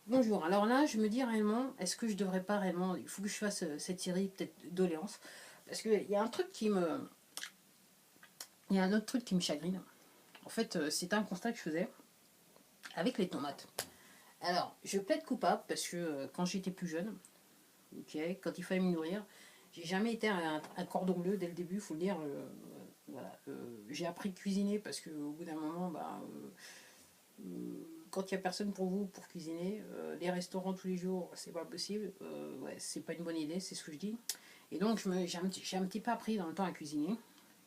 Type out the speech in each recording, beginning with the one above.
Bonjour, alors là je me dis réellement, est-ce que je devrais pas réellement, il faut que je fasse cette série peut-être doléances, parce qu'il y a un truc qui me, il y a un autre truc qui me chagrine. En fait, c'est un constat que je faisais avec les tomates. Alors, je plaide coupable parce que quand j'étais plus jeune, ok, quand il fallait me nourrir, j'ai jamais été un cordon bleu dès le début, il faut le dire. Voilà, j'ai appris à cuisiner parce qu'au bout d'un moment, quand il n'y a personne pour vous pour cuisiner, les restaurants tous les jours, c'est pas possible. Ouais, c'est pas une bonne idée, c'est ce que je dis. Et donc, j'ai un petit peu appris dans le temps à cuisiner.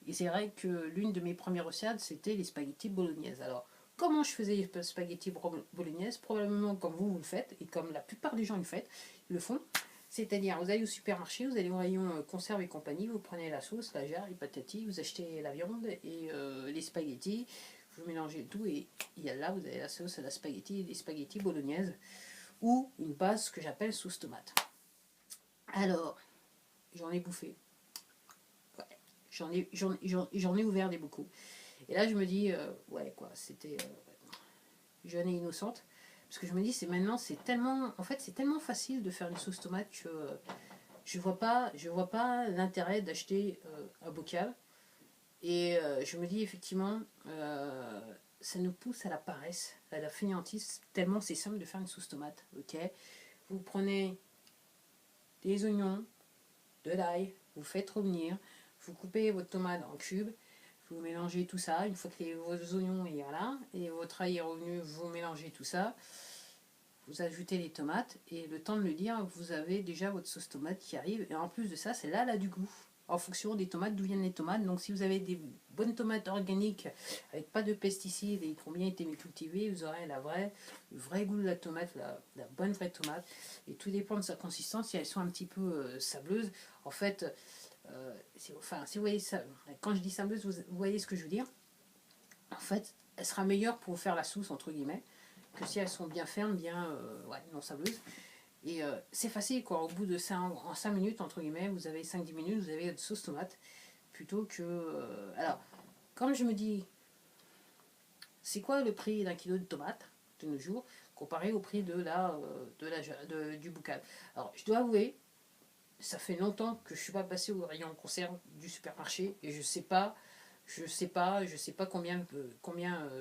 Et c'est vrai que l'une de mes premières recettes, c'était les spaghettis bolognaises. Alors, comment je faisais les spaghettis bolognaises? Probablement comme vous le faites, et comme la plupart des gens le font. C'est-à-dire, vous allez au supermarché, vous allez au rayon conserve et compagnie, vous prenez la sauce, la jarre, les patatis, vous achetez la viande et les spaghettis, vous mélangez le tout et là, vous avez la sauce à la spaghetti, les spaghettis bolognaises ou une base que j'appelle sauce tomate. Alors, j'en ai bouffé. Ouais. J'en ai ouvert des bocaux. Et là, je me dis, ouais, quoi, c'était jeune et innocente. Parce que je me dis, c'est maintenant, c'est tellement, en fait, c'est tellement facile de faire une sauce tomate que je vois pas l'intérêt d'acheter un bocal. Et je me dis, effectivement, ça nous pousse à la paresse, à la fainéantise, tellement c'est simple de faire une sauce tomate, ok. Vous prenez des oignons, de l'ail, vous faites revenir, vous coupez votre tomate en cubes, vous mélangez tout ça. Une fois que vos oignons et voilà, et votre ail est revenu, vous mélangez tout ça. Vous ajoutez les tomates et le temps de le dire, vous avez déjà votre sauce tomate qui arrive. Et en plus de ça, c'est là, là du goût. En fonction des tomates, d'où viennent les tomates. Donc si vous avez des bonnes tomates organiques avec pas de pesticides et qui ont bien été cultivées, vous aurez le vrai goût de la tomate, la bonne vraie tomate. Et tout dépend de sa consistance. Si elles sont un petit peu sableuses, en fait, si vous voyez ça, quand je dis sableuse, vous voyez ce que je veux dire. En fait, elle sera meilleure pour faire la sauce entre guillemets que si elles sont bien fermes, bien ouais, non sableuses. Et c'est facile quoi, au bout de 5 minutes, entre guillemets, vous avez 5-10 minutes, vous avez votre sauce tomate. Plutôt que. Alors, comme je me dis, c'est quoi le prix d'un kilo de tomates de nos jours comparé au prix du boucal? Alors, je dois avouer, ça fait longtemps que je ne suis pas passé au rayon conserve du supermarché et je sais pas combien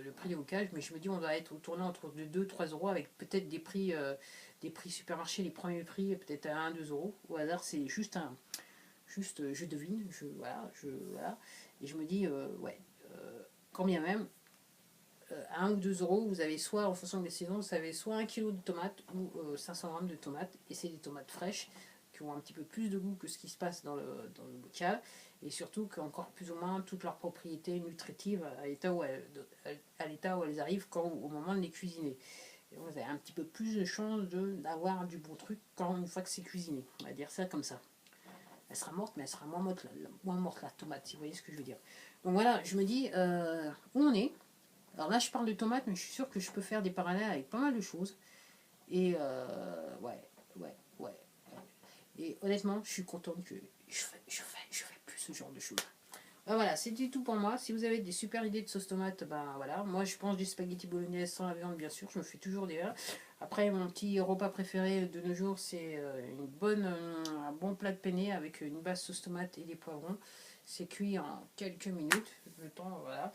le prix des bocages, mais je me dis on doit être tourné entre 2-3 euros avec peut-être des prix supermarché, les premiers prix peut-être à 1-2 euros. Au hasard, c'est juste je devine, voilà. Et je me dis, ouais, quand bien même, à 1 ou 2 euros, vous avez soit, en fonction des saisons, vous avez soit 1 kilo de tomates ou 500 grammes de tomates, et c'est des tomates fraîches qui ont un petit peu plus de goût que ce qui se passe dans le bocal, et surtout qui ont encore plus ou moins toutes leurs propriétés nutritives à l'état où elles arrivent au moment de les cuisiner. Et vous avez un petit peu plus de chances d'avoir du bon truc quand une fois que c'est cuisiné. On va dire ça comme ça. Elle sera morte, mais elle sera moins morte la tomate, si vous voyez ce que je veux dire. Donc voilà, je me dis, où on est. Alors là, je parle de tomates, mais je suis sûre que je peux faire des parallèles avec pas mal de choses. Et ouais. Et honnêtement, je suis contente que je fais plus ce genre de choses. Voilà, c'était tout pour moi. Si vous avez des super idées de sauce tomate, ben voilà. Moi, je pense des spaghettis bolognaise sans la viande, bien sûr. Je me fais toujours des. Après, mon petit repas préféré de nos jours, c'est un bon plat de penne avec une base sauce tomate et des poivrons. C'est cuit en quelques minutes. Le temps, voilà.